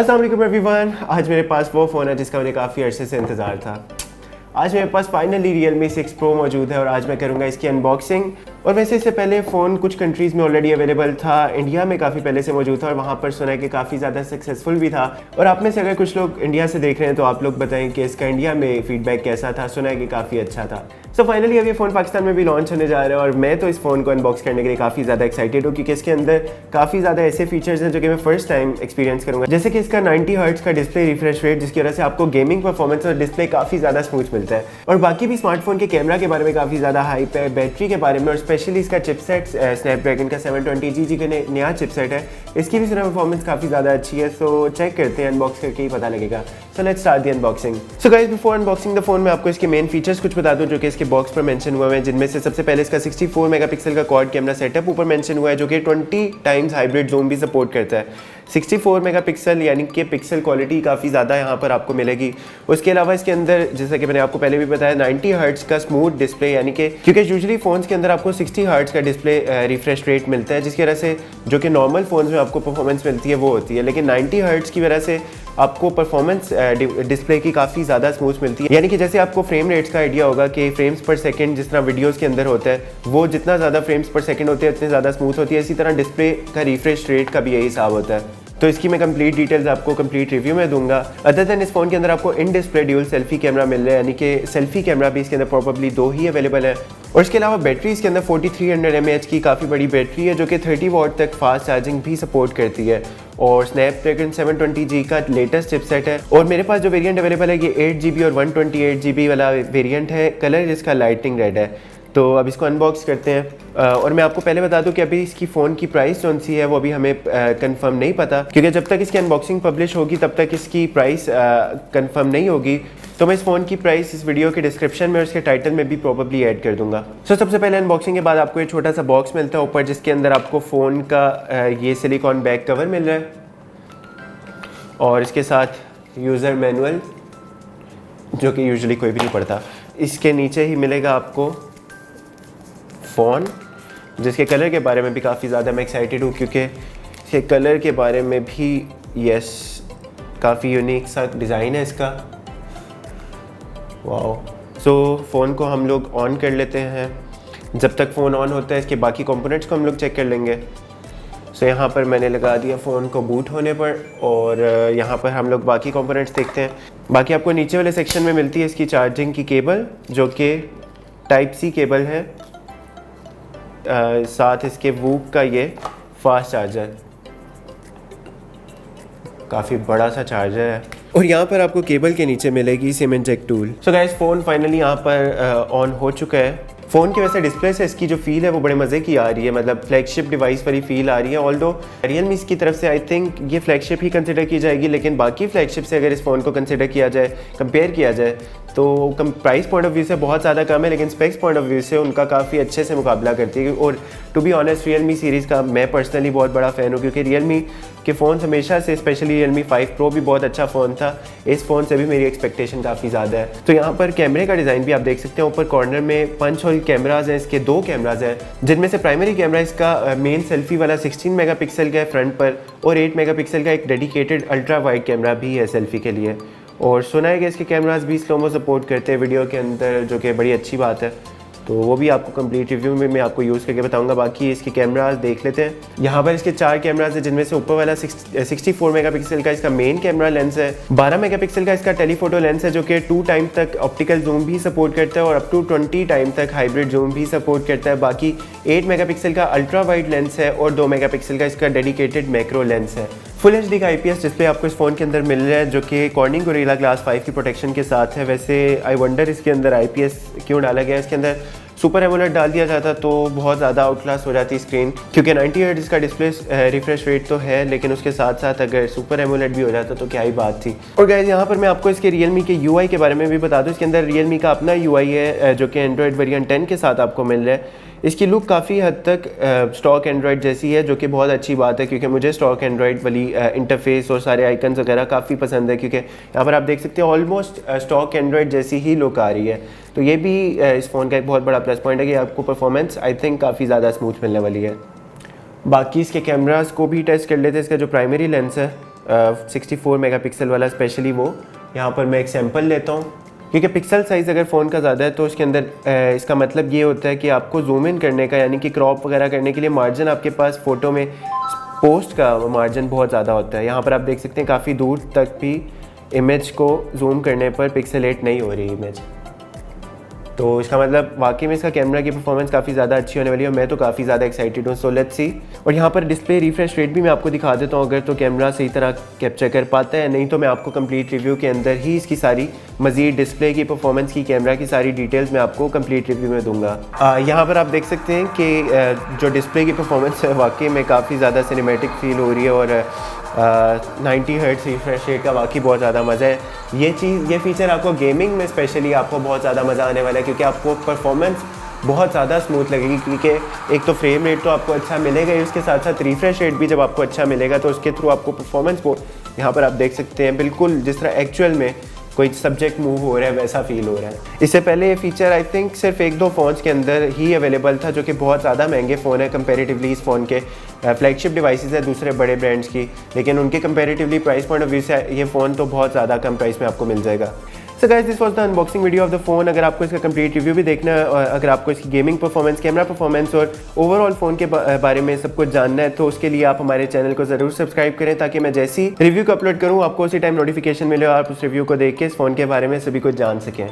अस्सलाम वालेकुम एवरीवन। आज मेरे पास वो फ़ोन है जिसका मुझे काफ़ी अरसे से इंतज़ार था। आज मेरे पास फाइनली Realme 6 Pro मौजूद है और आज मैं करूँगा इसकी अनबॉक्सिंग। और वैसे इससे पहले फ़ोन कुछ कंट्रीज़ में ऑलरेडी अवेलेबल था, इंडिया में काफ़ी पहले से मौजूद था और वहाँ पर सुना है कि काफ़ी ज़्यादा सक्सेसफुल भी था। और आप में से अगर कुछ लोग इंडिया से देख रहे हैं तो आप लोग बताएं कि इसका इंडिया में फ़ीडबैक कैसा था। सुना है कि काफ़ी अच्छा था। सो फाइनली अब ये फ़ोन पाकिस्तान में भी लॉन्च होने जा रहा है और मैं तो इस फ़ोन को अनबॉक्स करने के लिए काफ़ी ज़्यादा एक्साइटेड हूँ क्योंकि इसके अंदर काफ़ी ज़्यादा ऐसे फीचर्स हैं जो कि मैं फर्स्ट टाइम एक्सपीरियंस करूँगा। जैसे कि इसका 90 हर्ट्ज़ का डिस्प्ले रिफ्रेश रेट, जिसकी वजह से आपको गेमिंग परफॉर्मेंस और डिस्प्ले काफ़ी ज़्यादा स्मूथ मिलता है। और बाकी भी स्मार्टफोन के कैमरा के बारे में काफ़ी ज़्यादा हाइप है, बैटरी के बारे में और स्पेशली इसका चिपसेट स्नैपड्रैगन का 720G का नया चिपसेट है, इसकी भी परफॉर्मेंस काफ़ी ज़्यादा अच्छी है। सो चेक करते हैं, अनबॉक्स करके ही पता लगेगा। So let's start the unboxing. So guys, before unboxing the phone मैं आपको इसके मेन फीचर्स कुछ बता दूं जो कि इसके बॉक्स पर मेंशन हुआ है, जिनमें से सबसे पहले इसका 64 मेगापिक्सल का क्वाड कैमरा सेटअप ऊपर मेंशन हुआ है जो कि 20 टाइम्स हाइब्रिड जूम भी सपोर्ट करता है। 64 मेगापिक्सल यानी कि पिक्सल क्वालिटी काफ़ी ज़्यादा यहाँ पर आपको मिलेगी। उसके अलावा इसके अंदर जैसा कि मैंने आपको पहले भी बताया 90 हर्ट्ज़ का स्मूथ डिस्प्ले, यानी कि क्योंकि यूजुअली फ़ोन्स के अंदर आपको 60 हर्ट्ज़ का डिस्प्ले रिफ्रेश रेट मिलता है, जिसकी वजह से जो कि नॉर्मल फ़ोन्स में आपको परफॉर्मेंस मिलती है वो होती है, लेकिन 90 हर्ट्ज़ की वजह से आपको परफॉर्मेंस डिस्प्ले की काफ़ी ज़्यादा स्मूथ मिलती है। यानी कि जैसे आपको फ्रेम रेट्स का आइडिया होगा कि फ्रेम्स पर सेकंड जिस तरह वीडियोस के अंदर होता है, वो जितना ज़्यादा फ्रेम्स पर सेकंड होते हैं उतने ज़्यादा स्मूथ होती है, इसी तरह डिस्प्ले का रिफ्रेश रेट का भी यही हिसाब होता है। तो इसकी मैं कंप्लीट डिटेल्स आपको कंप्लीट रिव्यू में दूंगा। अदर देन इस फ़ोन के अंदर आपको in display dual selfie camera मिल रहा है, यानी कि सेल्फी कैमरा भी इसके अंदर प्रॉबली 2 ही अवेलेबल है। और इसके अलावा बैटरी इसके अंदर 4300 mAh की काफ़ी बड़ी बैटरी है जो कि 30 वॉट तक फास्ट चार्जिंग भी सपोर्ट करती है। और स्नैपड्रैगन 720G का लेटेस्ट चिपसेट है। और मेरे पास जो वेरिएंट अवेलेबल है ये 8GB और 128GB वाला वेरिएंट है। कलर जिसका लाइटिंग रेड है। तो अब इसको अनबॉक्स करते हैं। और मैं आपको पहले बता दूं कि अभी इसकी फ़ोन की प्राइस कौन सी है वो अभी हमें कंफर्म नहीं पता, क्योंकि जब तक इसकी अनबॉक्सिंग पब्लिश होगी तब तक इसकी प्राइस कंफर्म नहीं होगी। तो मैं इस फ़ोन की प्राइस इस वीडियो के डिस्क्रिप्शन में और इसके टाइटल में भी प्रोबेबली ऐड कर दूंगा। सो सबसे पहले अनबॉक्सिंग के बाद आपको ये छोटा सा बॉक्स मिलता है ऊपर, जिसके अंदर आपको फ़ोन का ये सिलिकॉन बैक कवर मिल रहा है और इसके साथ यूज़र मैनुअल जो कि यूजुअली कोई भी नहीं पढ़ता। इसके नीचे ही मिलेगा आपको फ़ोन, जिसके कलर के बारे में भी काफ़ी ज़्यादा मैं एक्साइटेड हूँ क्योंकि इसके कलर के बारे में भी काफ़ी यूनिक सा डिज़ाइन है इसका। वाओ। सो फ़ोन को हम लोग ऑन कर लेते हैं। जब तक फ़ोन ऑन होता है इसके बाकी कंपोनेंट्स को हम लोग चेक कर लेंगे। सो यहाँ पर मैंने लगा दिया फ़ोन को बूट होने पर और यहाँ पर हम लोग बाकी कंपोनेंट्स देखते हैं। बाकी आपको नीचे वाले सेक्शन में मिलती है इसकी चार्जिंग की केबल जो कि Type-C केबल है। साथ इसके वूक का ये फास्ट चार्जर, काफ़ी बड़ा सा चार्जर है। और यहाँ पर आपको केबल के नीचे मिलेगी SIM inject tool. So guys, phone finally यहाँ पर ऑन हो चुका है। फ़ोन की वैसे डिस्प्ले से इसकी जो फील है वो बड़े मज़े की आ रही है, मतलब फ्लैगशिप डिवाइस वाली फील आ रही है। ऑल्दो Realme इसकी तरफ से आई थिंक ये फ्लैगशिप ही कंसिडर की जाएगी, लेकिन बाकी फ्लैगशिप से अगर इस फ़ोन को कंसिडर किया जाए, कंपेयर किया जाए तो प्राइस पॉइंट ऑफ व्यू से बहुत ज़्यादा कम है, लेकिन स्पेक्स पॉइंट ऑफ व्यू से उनका काफ़ी अच्छे से मुकाबला करती है। और to be honest Realme series का मैं पर्सनली बहुत बड़ा फ़ैन हूँ क्योंकि Realme के फ़ोन हमेशा से, स्पेशली Realme 5 Pro भी बहुत अच्छा फ़ोन था। इस फ़ोन से भी मेरी एक्सपेक्टेशन काफ़ी ज़्यादा है। तो यहाँ पर कैमरे का डिज़ाइन भी आप देख सकते हैं। ऊपर कॉर्नर में पंच होल कैमराज हैं, इसके 2 कैमराज हैं, जिनमें से प्राइमरी कैमरा इसका मेन सेल्फी वाला 16 मेगापिक्सल का है फ्रंट पर, और 8 मेगापिक्सल का एक डेडिकेटेड अल्ट्रा वाइड कैमरा भी है सेल्फी के लिए। और सुना है कि इसके कैमरास भी स्लोमो सपोर्ट करते हैं वीडियो के अंदर, जो कि बड़ी अच्छी बात है। तो वो भी आपको कंप्लीट रिव्यू में मैं आपको यूज़ करके बताऊंगा। बाकी इसके कैमरास देख लेते हैं। यहाँ पर इसके 4 कैमरास हैं, जिनमें से ऊपर वाला 64 मेगापिक्सल का इसका मेन कैमरा लेंस है। 12 मेगापिक्सल का इसका टेलीफोटो लेंस है जो कि 2 टाइम तक ऑप्टिकल जूम भी सपोर्ट करता है और अप टू 20 टाइम तक हाइब्रिड जूम भी सपोर्ट करता है। बाकी 8 मेगापिक्सल का अल्ट्रा वाइड लेंस है और 2 मेगापिक्सल का इसका डेडिकेटेड मैक्रो लेंस है। फुल HD का IPS डिस्प्ले आपको इस फ़ोन के अंदर मिल रहा है जो कि कॉर्निंग गोरिल्ला ग्लास 5 की प्रोटेक्शन के साथ है। वैसे आई वंडर इसके अंदर IPS क्यों डाला गया, इसके अंदर सुपर एमोलेड डाल दिया जाता तो बहुत ज़्यादा आउटक्लास हो जाती स्क्रीन, क्योंकि 90 हर्ट्ज़ का डिस्प्ले रिफ्रेश रेट तो है, लेकिन उसके साथ साथ अगर सुपर एमोलेड भी हो जाता तो क्या ही बात थी। और गाइस, यहाँ पर मैं आपको इसके Realme के UI के बारे में भी बता दूँ। इसके अंदर Realme का अपना UI है जो कि एंड्रॉयड वेरिएंट 10 के साथ आपको मिल रहा है। इसकी लुक काफ़ी हद तक स्टॉक एंड्रॉयड जैसी है, जो कि बहुत अच्छी बात है क्योंकि मुझे स्टॉक एंड्रॉयड वाली इंटरफेस और सारे आइकन्स वगैरह काफ़ी पसंद है, क्योंकि यहाँ पर आप देख सकते हैं ऑलमोस्ट स्टॉक एंड्रॉयड जैसी ही लुक आ रही है। तो ये भी इस फ़ोन का एक बहुत बड़ा प्लस पॉइंट है कि आपको परफॉर्मेंस आई थिंक काफ़ी ज़्यादा स्मूथ मिलने वाली है। बाकी इसके कैमरास को भी टेस्ट कर लेते हैं। इसका जो प्राइमरी लेंस है 64 मेगापिक्सल वाला, स्पेशली वो। यहाँ पर मैं एक सैम्पल लेता हूँ, क्योंकि पिक्सल साइज़ अगर फ़ोन का ज़्यादा है तो उसके अंदर इसका मतलब ये होता है कि आपको जूम इन करने का, यानी कि क्रॉप वगैरह करने के लिए मार्जिन आपके पास फ़ोटो में पोस्ट का मार्जिन बहुत ज़्यादा होता है। यहाँ पर आप देख सकते हैं काफ़ी दूर तक भी इमेज को जूम करने पर पिक्सेलेट नहीं हो रही इमेज। तो इसका मतलब वाकई में इसका कैमरा की परफॉर्मेंस काफ़ी ज़्यादा अच्छी होने वाली है और मैं तो काफ़ी ज़्यादा एक्साइटेड हूँ। So let's see. और यहाँ पर डिस्प्ले रिफ्रेश रेट भी मैं आपको दिखा देता हूँ, अगर तो कैमरा सही तरह कैप्चर कर पाता है, नहीं तो मैं आपको कंप्लीट रिव्यू के अंदर ही इसकी सारी मज़ीद डिस्प्ले की परफॉर्मेंस की, कैमरा की सारी डिटेल्स मैं आपको कंप्लीट रिव्यू में दूंगा। यहाँ पर आप देख सकते हैं कि जो डिस्प्ले की परफॉर्मेंस है वाकई में काफ़ी ज़्यादा सिनेमैटिक फील हो रही है और 90 हर्ट्ज़ रिफ्रेश रेट का वाकई बहुत ज़्यादा मज़ा है। ये फीचर आपको गेमिंग में स्पेशली आपको बहुत ज़्यादा मज़ा आने वाला है, क्योंकि आपको परफॉर्मेंस बहुत ज़्यादा स्मूथ लगेगी, क्योंकि एक तो फ्रेम रेट तो आपको अच्छा मिलेगा ही, उसके साथ साथ रिफ्रेश रेट भी जब आपको अच्छा मिलेगा तो उसके थ्रू आपको परफॉर्मेंस को, यहाँ पर आप देख सकते हैं बिल्कुल जिस तरह एक्चुअल में कोई सब्जेक्ट मूव हो रहा है वैसा फील हो रहा है। इससे पहले ये फीचर आई थिंक सिर्फ 1-2 फ़ोन्स के अंदर ही अवेलेबल था, जो कि बहुत ज़्यादा महंगे फ़ोन है कंपैरेटिवली इस फ़ोन के। फ्लैगशिप डिवाइसेस है दूसरे बड़े ब्रांड्स की, लेकिन उनके comparatively price point of view से ये फ़ोन तो बहुत ज़्यादा कम प्राइस में आपको मिल जाएगा। So guys, this was the unboxing video of the phone. अगर आपको इसका कंप्लीट रिव्यू भी देखना है और अगर आपको इसकी गेमिंग परफॉर्मेंस, कैमरा परफॉर्मेंस और ओवरऑल फ़ोन के बारे में सब कुछ जानना है, तो उसके लिए आप हमारे चैनल को ज़रूर सब्सक्राइब करें, ताकि मैं जैसी रिव्यू को अपलोड करूँ आपको उसी टाइम नोटिफिकेशन मिले और आप उस रिव्यू को देख के इस फ़ोन के बारे में सभी कुछ जान सकें।